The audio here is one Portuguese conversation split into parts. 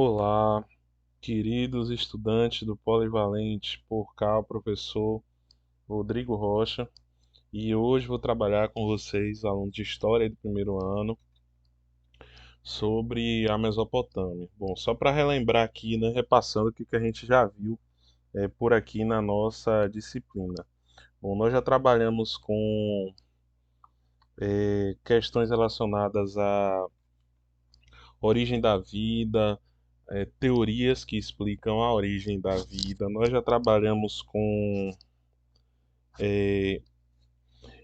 Olá, queridos estudantes do Polivalente, por cá, o professor Rodrigo Rocha, e hoje vou trabalhar com vocês, alunos de História do primeiro ano, sobre a Mesopotâmia. Bom, só para relembrar aqui, né, repassando o que a gente já viu por aqui na nossa disciplina. Bom, nós já trabalhamos com questões relacionadas à origem da vida, teorias que explicam a origem da vida. Nós já trabalhamos com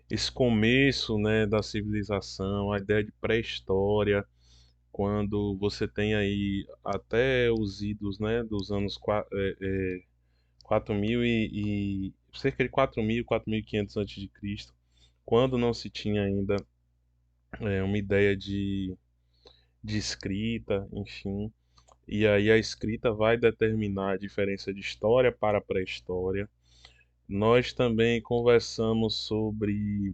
esse começo, né, da civilização, a ideia de pré-história, quando você tem aí até os idos, né, dos anos 4000 e cerca de 4000, 4500 antes de Cristo, quando não se tinha ainda uma ideia de escrita, enfim. E aí a escrita vai determinar a diferença de história para pré-história. Nós também conversamos sobre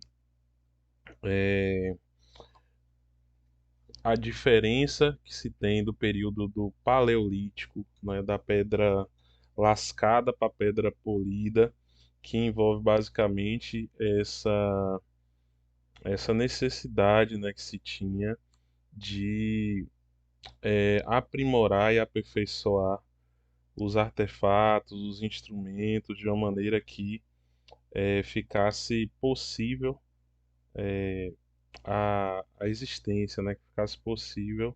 a diferença que se tem do período do Paleolítico, né, da pedra lascada para a pedra polida, que envolve basicamente essa necessidade, né, que se tinha de aprimorar e aperfeiçoar os artefatos, os instrumentos, de uma maneira que ficasse possível a existência, né, que ficasse possível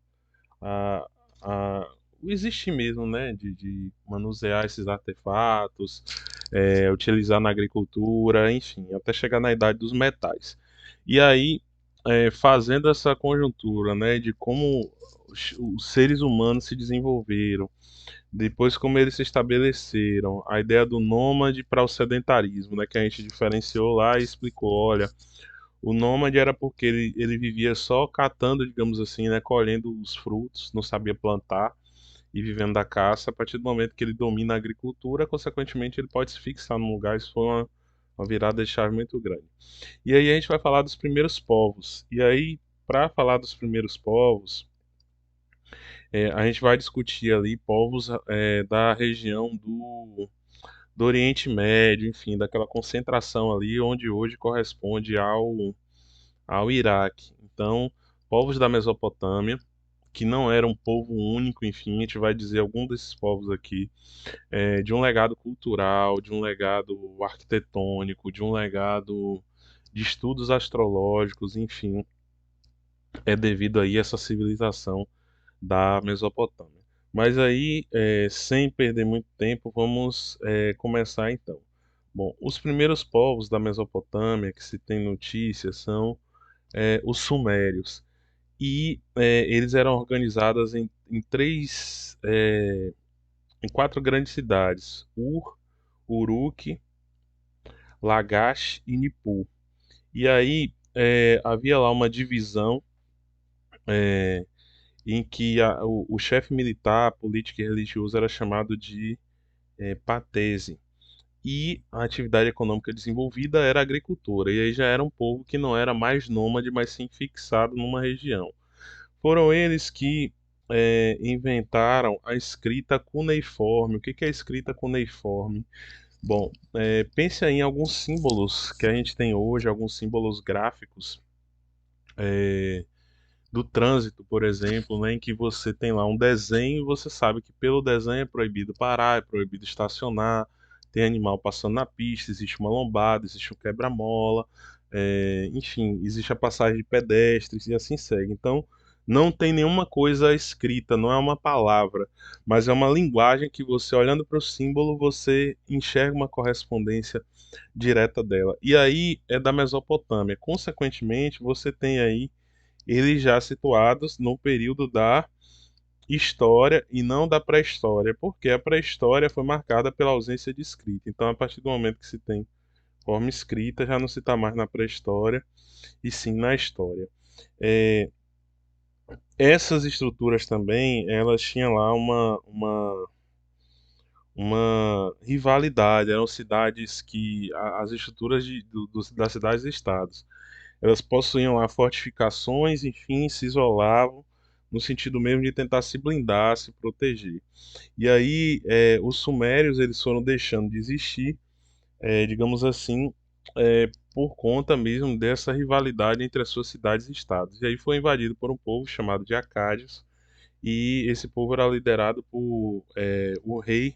a, a, o existir mesmo, né, de manusear esses artefatos, utilizar na agricultura, enfim, até chegar na idade dos metais. E aí, fazendo essa conjuntura, né, de como os seres humanos se desenvolveram, depois como eles se estabeleceram, a ideia do nômade para o sedentarismo, né, que a gente diferenciou lá e explicou, olha, o nômade era porque ele vivia só catando, digamos assim, né, colhendo os frutos, não sabia plantar e vivendo da caça. A partir do momento que ele domina a agricultura, consequentemente ele pode se fixar num lugar. Isso foi uma virada de chave muito grande. E aí a gente vai falar dos primeiros povos. E aí, para falar dos primeiros povos, a gente vai discutir ali povos da região do Oriente Médio, enfim, daquela concentração ali onde hoje corresponde ao Iraque. Então, povos da Mesopotâmia, que não era um povo único, enfim, a gente vai dizer algum desses povos aqui, de um legado cultural, de um legado arquitetônico, de um legado de estudos astrológicos, enfim, é devido aí a essa civilização da Mesopotâmia. Mas aí, sem perder muito tempo, vamos começar então. Bom, os primeiros povos da Mesopotâmia que se tem notícia são os sumérios. E eles eram organizados em quatro grandes cidades: Ur, Uruk, Lagash e Nippur. E aí havia lá uma divisão é, em que o chefe militar, político e religioso era chamado de patese. E a atividade econômica desenvolvida era a agricultura. E aí já era um povo que não era mais nômade, mas sim fixado numa região. Foram eles que inventaram a escrita cuneiforme. O que é a escrita cuneiforme? Bom, pense aí em alguns símbolos que a gente tem hoje, alguns símbolos gráficos do trânsito, por exemplo, né, em que você tem lá um desenho e você sabe que pelo desenho é proibido parar, é proibido estacionar, tem animal passando na pista, existe uma lombada, existe um quebra-mola, enfim, existe a passagem de pedestres e assim segue. Então, não tem nenhuma coisa escrita, não é uma palavra, mas é uma linguagem que você, olhando para o símbolo, você enxerga uma correspondência direta dela. E aí é da Mesopotâmia. Consequentemente, você tem aí eles já situados no período da história e não da pré-história, porque a pré-história foi marcada pela ausência de escrita. Então, a partir do momento que se tem forma escrita, já não se está mais na pré-história, e sim na história. É, essas estruturas também, elas tinham lá uma rivalidade, eram cidades que, as estruturas das cidades e estados, elas possuíam lá fortificações, enfim, se isolavam no sentido mesmo de tentar se blindar, se proteger. E aí, os sumérios eles foram deixando de existir, digamos assim, por conta mesmo dessa rivalidade entre as suas cidades e estados. E aí foi invadido por um povo chamado de Acádios, e esse povo era liderado por o rei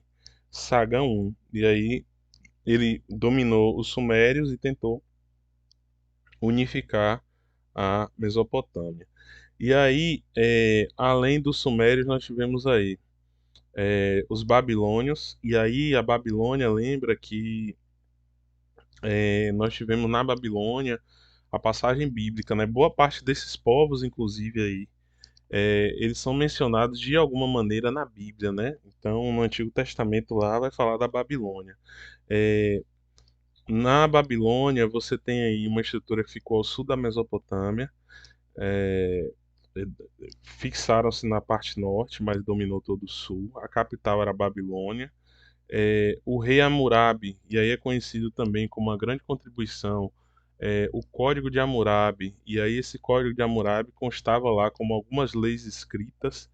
Sagão I. E aí ele dominou os sumérios e tentou unificar a Mesopotâmia. E aí, além dos sumérios, nós tivemos aí os babilônios. E aí a Babilônia lembra que nós tivemos na Babilônia a passagem bíblica, né? Boa parte desses povos, inclusive aí, eles são mencionados de alguma maneira na Bíblia, né? Então, no Antigo Testamento lá vai falar da Babilônia. É, Na Babilônia, você tem aí uma estrutura que ficou ao sul da Mesopotâmia. é, é, Fixaram-se na parte norte, mas dominou todo o sul. A capital era Babilônia. O rei Hammurabi, e aí é conhecido também como uma grande contribuição, o Código de Hammurabi. E aí esse Código de Hammurabi constava lá como algumas leis escritas.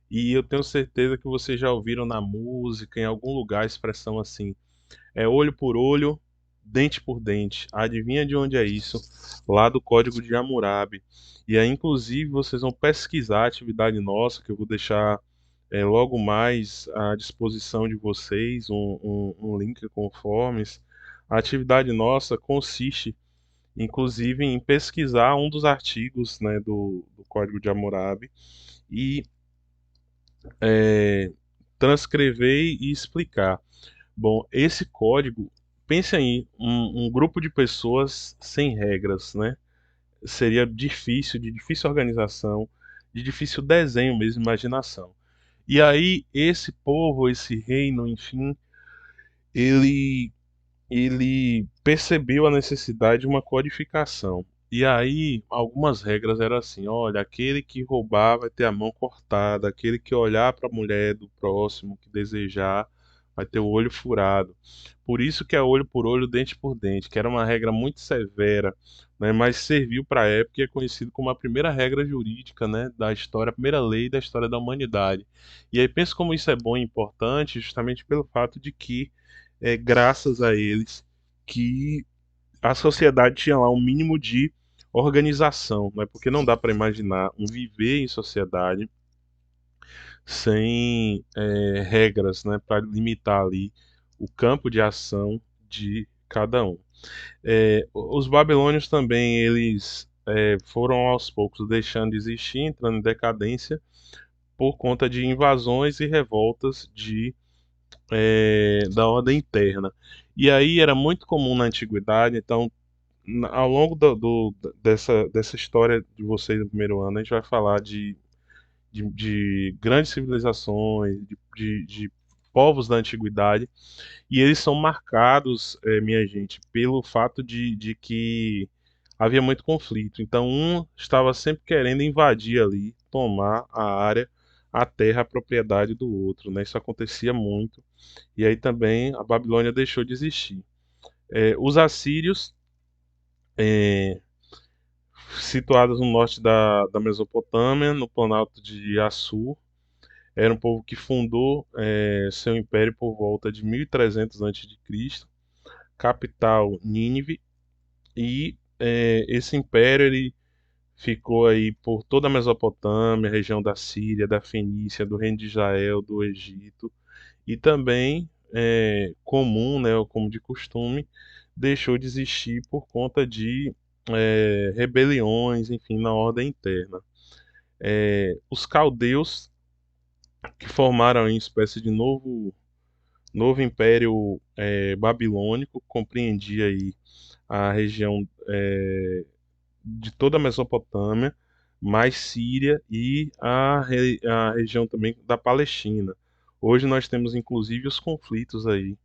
E eu tenho certeza que vocês já ouviram na música, em algum lugar, a expressão assim: é olho por olho, dente por dente. Adivinha de onde é isso? Lá do Código de Hammurabi. E aí, inclusive, vocês vão pesquisar a atividade nossa, que eu vou deixar logo mais à disposição de vocês, um link com forms. A atividade nossa consiste, inclusive, em pesquisar um dos artigos, né, do Código de Hammurabi e é, transcrever e explicar. Bom, esse código, pense aí, um grupo de pessoas sem regras, né? Seria difícil, de difícil organização, de difícil desenho mesmo, imaginação. E aí, esse povo, esse reino, enfim, ele, ele percebeu a necessidade de uma codificação. E aí, algumas regras eram assim: olha, aquele que roubar vai ter a mão cortada, aquele que olhar para a mulher do próximo, que desejar, vai ter o olho furado. Por isso que é olho por olho, dente por dente, que era uma regra muito severa, né, mas serviu para a época e é conhecido como a primeira regra jurídica, né, da história, a primeira lei da história da humanidade. E aí pensa como isso é bom e importante, justamente pelo fato de que é graças a eles que a sociedade tinha lá um mínimo de organização, né? Porque não dá para imaginar um viver em sociedade sem regras, né, para limitar ali o campo de ação de cada um. Os babilônios também eles foram aos poucos deixando de existir, entrando em decadência por conta de invasões e revoltas da ordem interna. E aí era muito comum na antiguidade, então ao longo dessa história de vocês no primeiro ano, a gente vai falar de grandes civilizações, de povos da antiguidade, e eles são marcados, minha gente, pelo fato de que havia muito conflito. Então, um estava sempre querendo invadir ali, tomar a área, a terra, a propriedade do outro, né? Isso acontecia muito. E aí também a Babilônia deixou de existir. Os assírios, é, situados no norte da Mesopotâmia, no planalto de Assur, era um povo que fundou seu império por volta de 1300 a.C., capital Nínive, e esse império ele ficou aí por toda a Mesopotâmia, região da Síria, da Fenícia, do Reino de Israel, do Egito, e também comum, né, ou como de costume, deixou de existir por conta de rebeliões, enfim, na ordem interna. Os caldeus, que formaram uma espécie de novo império babilônico, compreendia aí a região de toda a Mesopotâmia, mais Síria e a região também da Palestina. Hoje nós temos inclusive os conflitos aí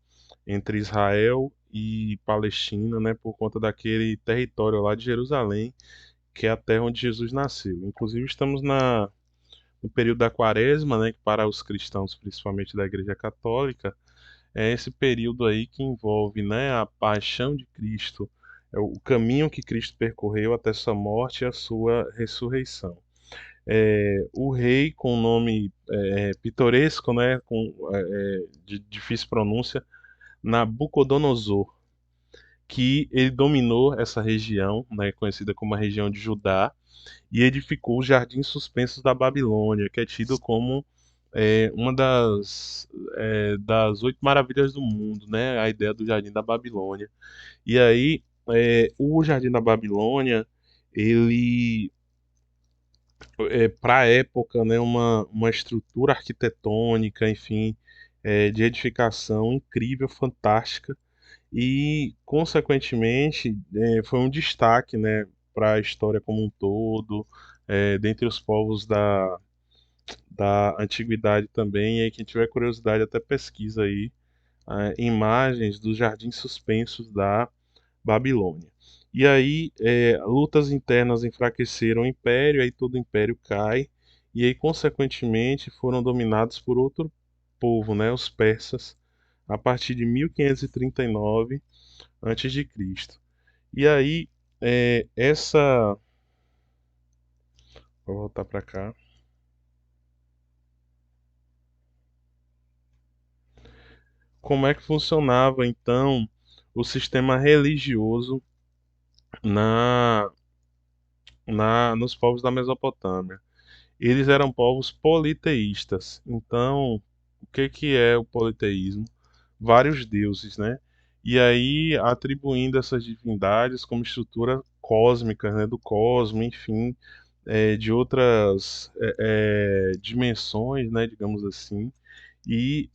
entre Israel e Palestina, né, por conta daquele território lá de Jerusalém, que é a terra onde Jesus nasceu. Inclusive estamos no período da Quaresma, né, que para os cristãos, principalmente da Igreja Católica, é esse período aí que envolve, né, a paixão de Cristo, é o caminho que Cristo percorreu até sua morte e a sua ressurreição. O rei com nome pitoresco, né, de difícil pronúncia, Nabucodonosor, que ele dominou essa região, né, conhecida como a região de Judá, e edificou os jardins suspensos da Babilônia, que é tido como uma das oito maravilhas do mundo, né, a ideia do Jardim da Babilônia. E aí, o Jardim da Babilônia, ele para a época, né, uma estrutura arquitetônica, enfim, de edificação incrível, fantástica e, consequentemente, foi um destaque, né, para a história como um todo, dentre os povos da antiguidade também. E aí, quem tiver curiosidade, até pesquisa aí imagens dos jardins suspensos da Babilônia. E aí, lutas internas enfraqueceram o império, aí todo o império cai, e aí, consequentemente, foram dominados por outro povo, né, os persas, a partir de 1539 antes de Cristo. E aí, essa. Vou voltar para cá. Como é que funcionava então o sistema religioso na, nos povos da Mesopotâmia? Eles eram povos politeístas. Então, o que que é o politeísmo? Vários deuses, né? E aí atribuindo essas divindades como estrutura cósmica, né, do cosmo, enfim, de outras dimensões, né, digamos assim, e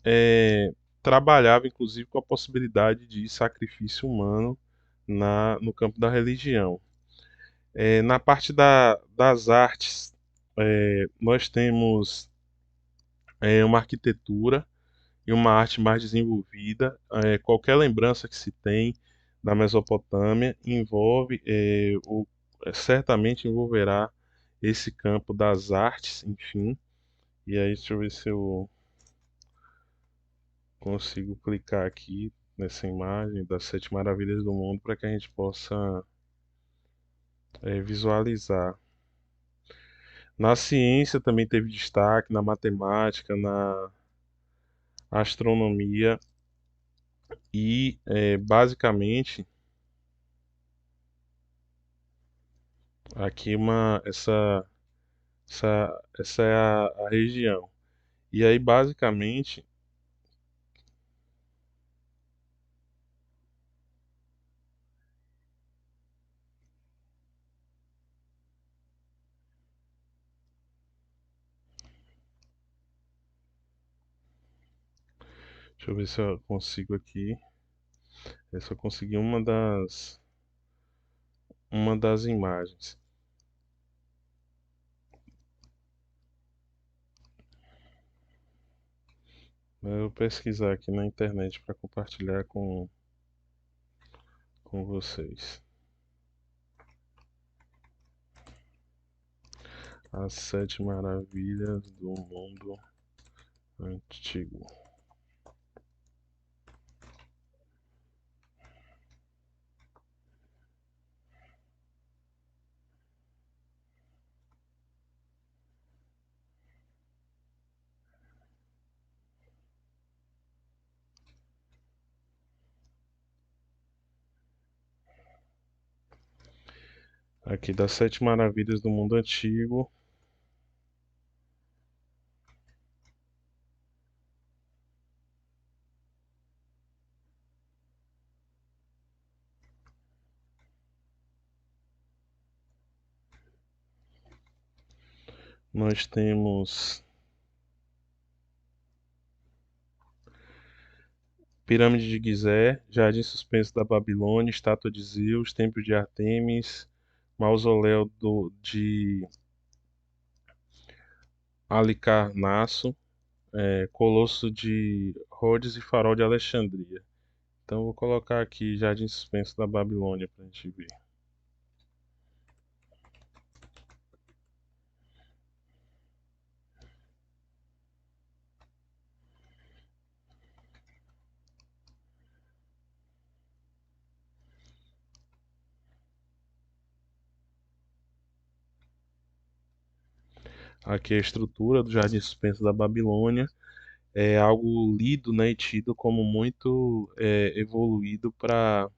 trabalhava inclusive com a possibilidade de sacrifício humano no campo da religião. Na parte das artes, nós temos uma arquitetura e uma arte mais desenvolvida. Qualquer lembrança que se tem da Mesopotâmia certamente envolverá esse campo das artes, enfim. E aí, deixa eu ver se eu consigo clicar aqui nessa imagem das Sete Maravilhas do Mundo para que a gente possa visualizar. Na ciência também teve destaque, na matemática, na astronomia e basicamente aqui essa é a região. E aí basicamente, deixa eu ver se eu consigo aqui. Eu só consegui uma das imagens. Eu vou pesquisar aqui na internet para compartilhar com vocês. As Sete Maravilhas do Mundo Antigo. Aqui das Sete Maravilhas do Mundo Antigo, nós temos Pirâmide de Gizé, Jardim Suspenso da Babilônia, Estátua de Zeus, Templo de Artemis, Mausoléu de Halicarnasso, Colosso de Rhodes e Farol de Alexandria. Então eu vou colocar aqui Jardim Suspenso da Babilônia para a gente ver. aqui a estrutura do Jardim Suspenso da Babilônia é algo lido, né, e tido como muito evoluído para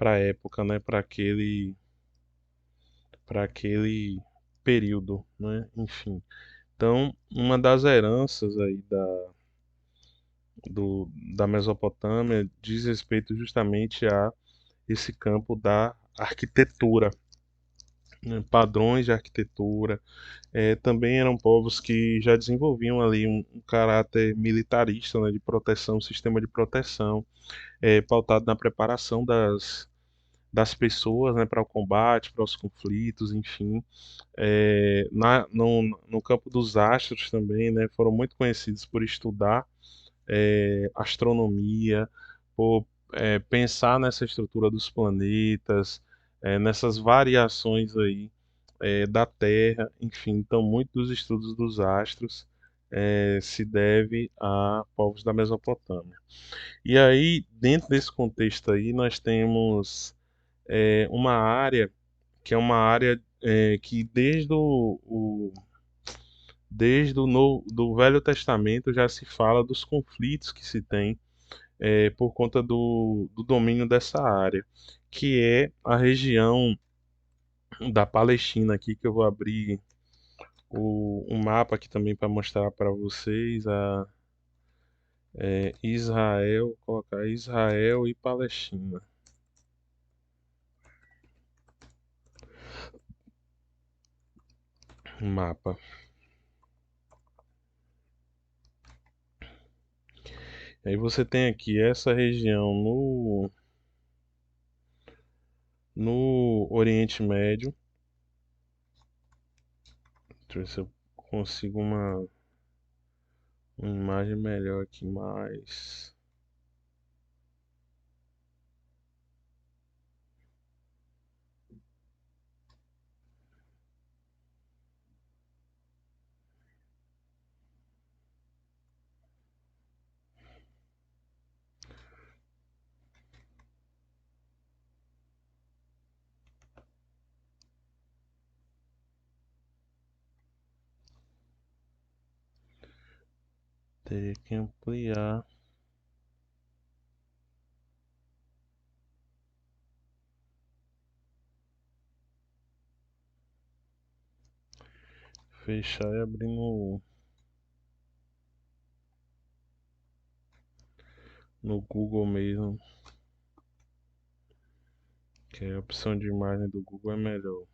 a época, né, para aquele período, né, enfim. Então, uma das heranças aí da Mesopotâmia diz respeito justamente a esse campo da arquitetura, né, padrões de arquitetura. Também eram povos que já desenvolviam ali um caráter militarista, né, de proteção, um sistema de proteção, pautado na preparação das pessoas, né, para o combate, para os conflitos, enfim. No campo dos astros também, né, foram muito conhecidos por estudar astronomia, por pensar nessa estrutura dos planetas, nessas variações aí da Terra, enfim. Então, muito dos estudos dos astros se deve a povos da Mesopotâmia. E aí, dentro desse contexto aí, nós temos uma área que é uma área que desde o Velho Testamento já se fala dos conflitos que se tem por conta do domínio dessa área, que é a região da Palestina aqui, que eu vou abrir o mapa aqui também para mostrar para vocês Israel, colocar Israel e Palestina, mapa. Aí você tem aqui essa região no Oriente Médio. Deixa eu ver se eu consigo uma imagem melhor aqui, mais. Teria que ampliar. Fechar e abrir no Google mesmo, que a opção de imagem do Google é melhor.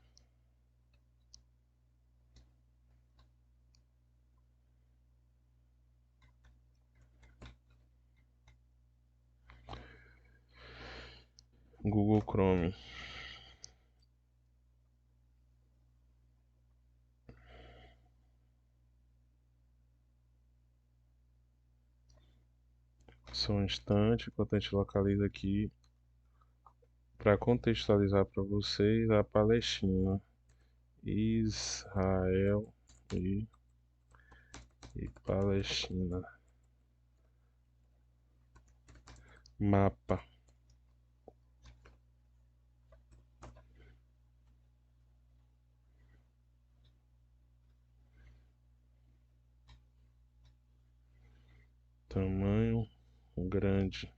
Google Chrome. Só um instante, enquanto a gente localiza aqui, para contextualizar para vocês a Palestina, Israel e, e Palestina. Mapa. Tamanho grande.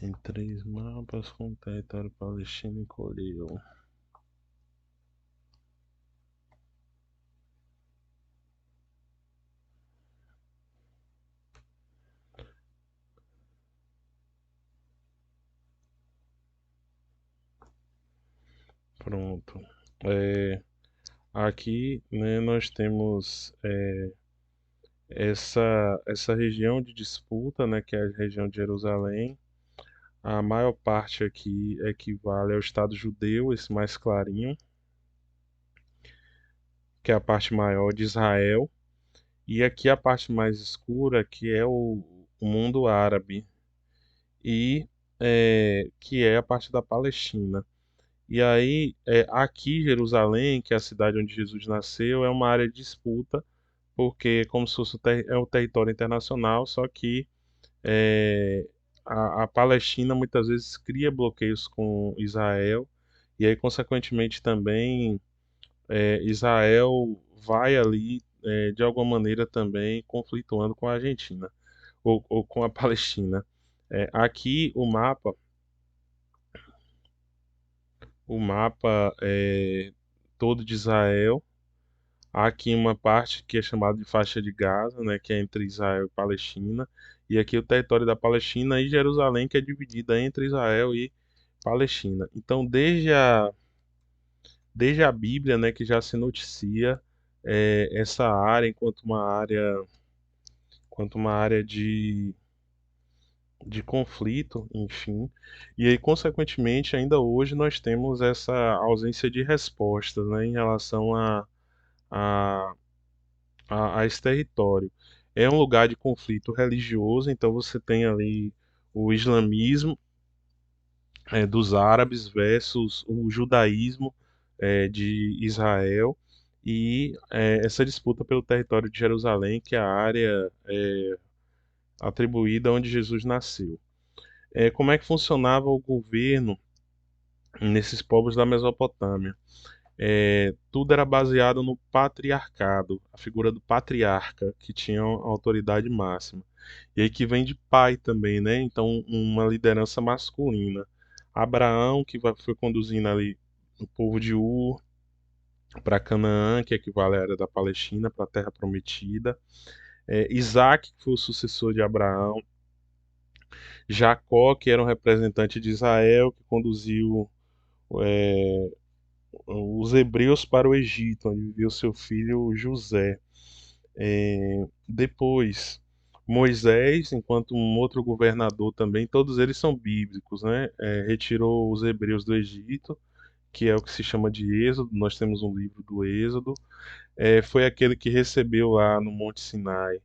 Em 3 mapas com território palestino encolheu. Pronto. É, aqui, né, nós temos essa região de disputa, né, que é a região de Jerusalém, A maior parte aqui equivale ao Estado judeu, esse mais clarinho, que é a parte maior de Israel. E aqui a parte mais escura, que é o mundo árabe, e que é a parte da Palestina. E aí, aqui Jerusalém, que é a cidade onde Jesus nasceu, é uma área de disputa, porque é como se fosse o território internacional, só que é, a Palestina muitas vezes cria bloqueios com Israel, e aí, consequentemente, também Israel vai ali, de alguma maneira, também conflituando com a Argentina, ou com a Palestina. Aqui o mapa todo de Israel. Há aqui uma parte que é chamada de faixa de Gaza, né, que é entre Israel e Palestina, e aqui o território da Palestina e Jerusalém, que é dividida entre Israel e Palestina. Então, desde a Bíblia, né, que já se noticia essa área enquanto uma área de conflito, enfim. E aí, consequentemente, ainda hoje nós temos essa ausência de respostas, né, em relação a, a esse território. É um lugar de conflito religioso, então você tem ali o islamismo dos árabes versus o judaísmo de Israel e essa disputa pelo território de Jerusalém, que é a área atribuída onde Jesus nasceu. Como é que funcionava o governo nesses povos da Mesopotâmia? Tudo era baseado no patriarcado, a figura do patriarca, que tinha a autoridade máxima. E aí que vem de pai também, né? Então, uma liderança masculina. Abraão, que foi conduzindo ali o povo de Ur para Canaã, que equivale à área da Palestina, para a Terra Prometida. Isaac, que foi o sucessor de Abraão. Jacó, que era um representante de Israel, que conduziu é, os hebreus para o Egito, onde vivia o seu filho José. Depois, Moisés, enquanto um outro governador também, todos eles são bíblicos, né? Retirou os hebreus do Egito, que é o que se chama de Êxodo. Nós temos um livro do Êxodo. Foi aquele que recebeu lá no Monte Sinai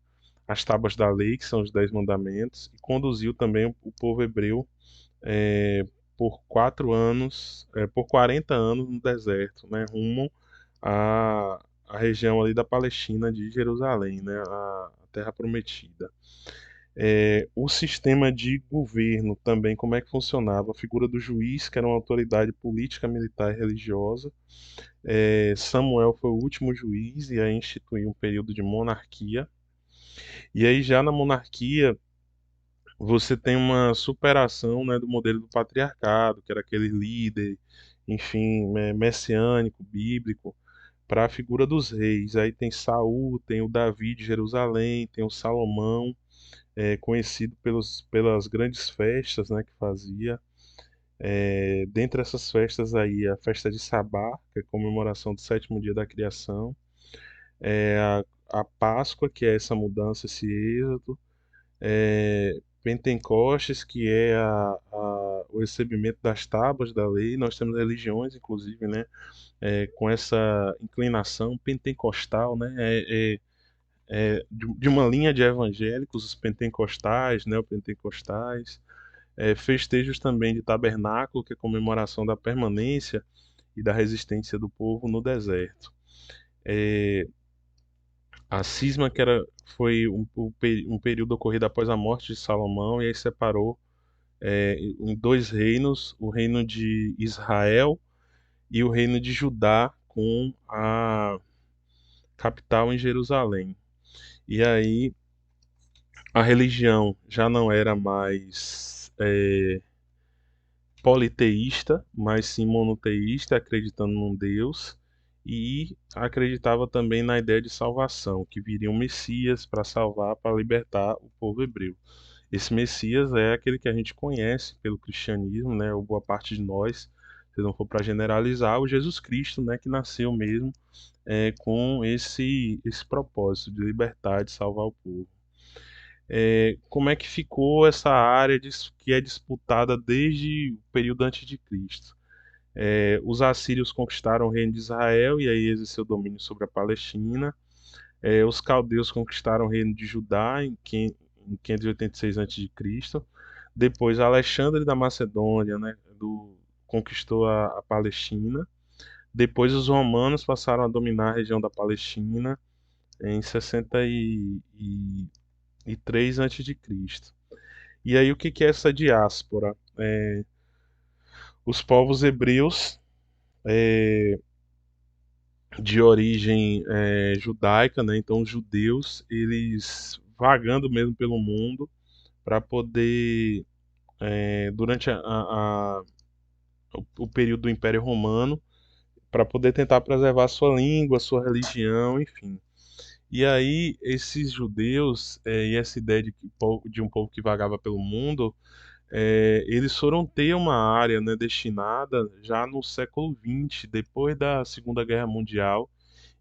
as tábuas da lei, que são os 10 mandamentos, e conduziu também o povo hebreu é, por 4 anos, por 40 anos no deserto, né, rumo à região ali da Palestina de Jerusalém, né, a Terra Prometida. O sistema de governo também, como é que funcionava? A figura do juiz, que era uma autoridade política, militar e religiosa. Samuel foi o último juiz e aí instituiu um período de monarquia. E aí já na monarquia você tem uma superação, né, do modelo do patriarcado, que era aquele líder, enfim, messiânico, bíblico, para a figura dos reis. Aí tem Saul, tem o Davi de Jerusalém, tem o Salomão, conhecido pelas grandes festas, né, que fazia. Dentre essas festas aí, a festa de Sabá, que é a comemoração do sétimo dia da criação, a Páscoa, que é essa mudança, esse êxodo, Pentecostes, que é o recebimento das tábuas da lei. Nós temos religiões, inclusive, né, com essa inclinação pentecostal, né, de uma linha de evangélicos, os pentecostais, neopentecostais, festejos também de tabernáculo, que é a comemoração da permanência e da resistência do povo no deserto. É, a cisma, foi um período ocorrido após a morte de Salomão, e aí separou em dois reinos, o reino de Israel e o reino de Judá, com a capital em Jerusalém. E aí a religião já não era mais politeísta, mas sim monoteísta, acreditando num Deus, e acreditava também na ideia de salvação, que viria um Messias para salvar, para libertar o povo hebreu. Esse Messias é aquele que a gente conhece pelo cristianismo, né, ou boa parte de nós, se não for para generalizar, o Jesus Cristo, né, que nasceu mesmo com esse propósito de libertar, de salvar o povo. como é que ficou essa área que é disputada desde o período antes de Cristo. Os assírios conquistaram o reino de Israel e aí exerceu domínio sobre a Palestina. Os caldeus conquistaram o reino de Judá em 586 a.C. Depois, Alexandre da Macedônia, né, conquistou a Palestina. Depois, os romanos passaram a dominar a região da Palestina em 63 a.C. E aí, o que é essa diáspora? Os povos hebreus de origem judaica, né? Então, os judeus, eles vagando mesmo pelo mundo para poder, durante o período do Império Romano, para poder tentar preservar sua língua, sua religião, enfim. E aí, esses judeus, e essa ideia de um povo que vagava pelo mundo, eles foram ter uma área, né, destinada já no século XX, depois da Segunda Guerra Mundial,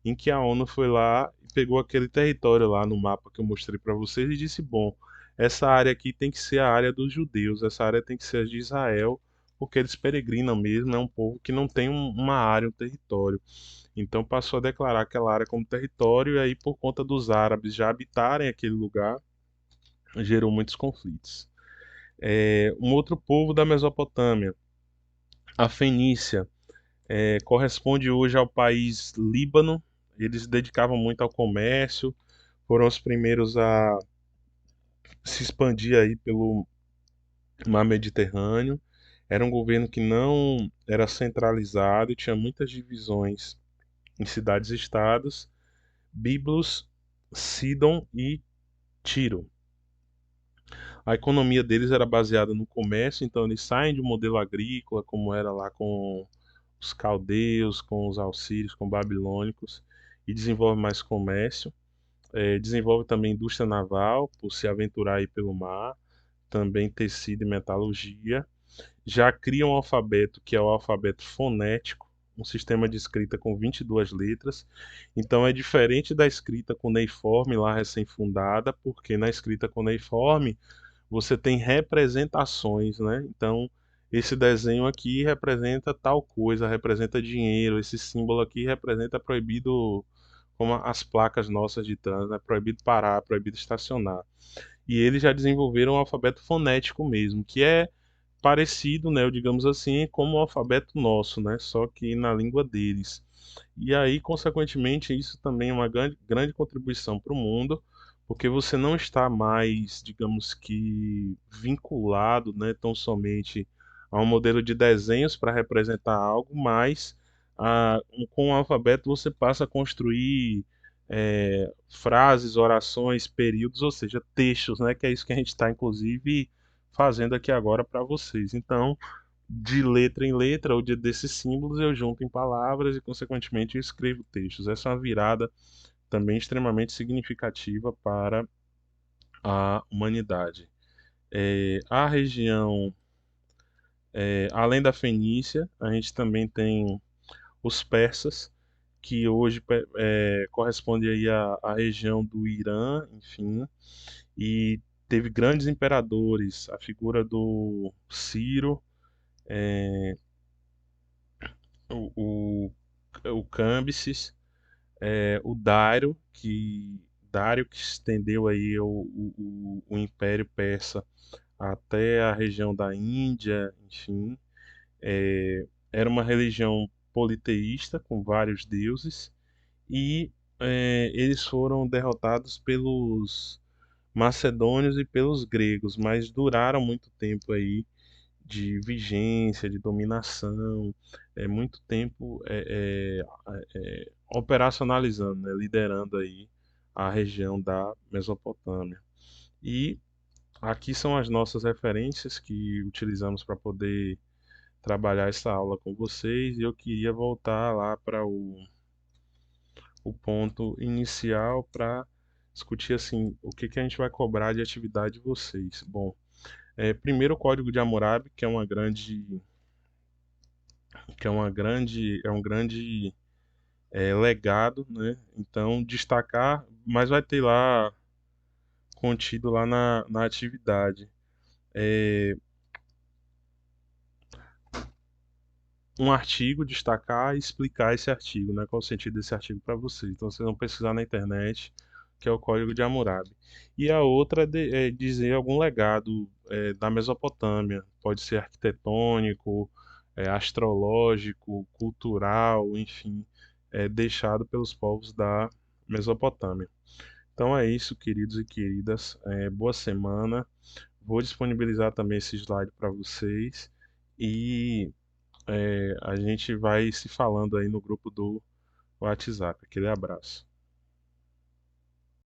em que a ONU foi lá e pegou aquele território lá no mapa que eu mostrei para vocês e disse: bom, essa área aqui tem que ser a área dos judeus, essa área tem que ser a de Israel, porque eles peregrinam mesmo, é um povo que não tem uma área, um território. Então passou a declarar aquela área como território, e aí, por conta dos árabes já habitarem aquele lugar, gerou muitos conflitos. Um outro povo da Mesopotâmia, a Fenícia, corresponde hoje ao país Líbano. Eles se dedicavam muito ao comércio, foram os primeiros a se expandir aí pelo mar Mediterrâneo. Era um governo que não era centralizado e tinha muitas divisões em cidades-estados, Biblos, Sidon e Tiro. A economia deles era baseada no comércio, então eles saem de um modelo agrícola, como era lá com os caldeus, com os assírios, com os babilônicos, e desenvolve mais comércio. Desenvolve também indústria naval, por se aventurar aí pelo mar, também tecido e metalurgia. Já cria um alfabeto que é o alfabeto fonético, um sistema de escrita com 22 letras. Então é diferente da escrita cuneiforme lá recém-fundada, porque na escrita cuneiforme você tem representações, né? Então esse desenho aqui representa tal coisa, representa dinheiro, esse símbolo aqui representa proibido, como as placas nossas de trânsito, né? Proibido parar, proibido estacionar. E eles já desenvolveram um alfabeto fonético mesmo, que é parecido, né, digamos assim, como o alfabeto nosso, né, só que na língua deles. E aí, consequentemente, isso também é uma grande contribuição para o mundo, porque você não está mais, digamos que, vinculado, né, tão somente a um modelo de desenhos para representar algo, mas com o alfabeto você passa a construir frases, orações, períodos, ou seja, textos, né, que é isso que a gente está, inclusive, fazendo aqui agora para vocês. Então, de letra em letra, ou desses símbolos, eu junto em palavras e, consequentemente, eu escrevo textos. Essa é uma virada também extremamente significativa para a humanidade. A região, além da Fenícia, a gente também tem os persas, que hoje corresponde aí à região do Irã, enfim, e teve grandes imperadores, a figura do Ciro, o, o Cambises, o Dário que estendeu aí o Império Persa até a região da Índia, enfim. Era uma religião politeísta com vários deuses e eles foram derrotados pelos macedônios e pelos gregos, mas duraram muito tempo aí de vigência, de dominação, muito tempo operacionalizando, né, liderando aí a região da Mesopotâmia. E aqui são as nossas referências que utilizamos para poder trabalhar essa aula com vocês, e eu queria voltar lá para o ponto inicial para discutir assim o que a gente vai cobrar de atividade de vocês. Bom, primeiro o Código de Hammurabi, é um grande legado, né? Então destacar, mas vai ter lá contido lá na atividade. É, um artigo, destacar e explicar esse artigo, né? Qual o sentido desse artigo para vocês. Então vocês vão pesquisar na internet, que é o Código de Hammurabi. E a outra é dizer algum legado da Mesopotâmia. Pode ser arquitetônico, astrológico, cultural, enfim, deixado pelos povos da Mesopotâmia. Então é isso, queridos e queridas. Boa semana. Vou disponibilizar também esse slide para vocês. E a gente vai se falando aí no grupo do WhatsApp. Aquele abraço.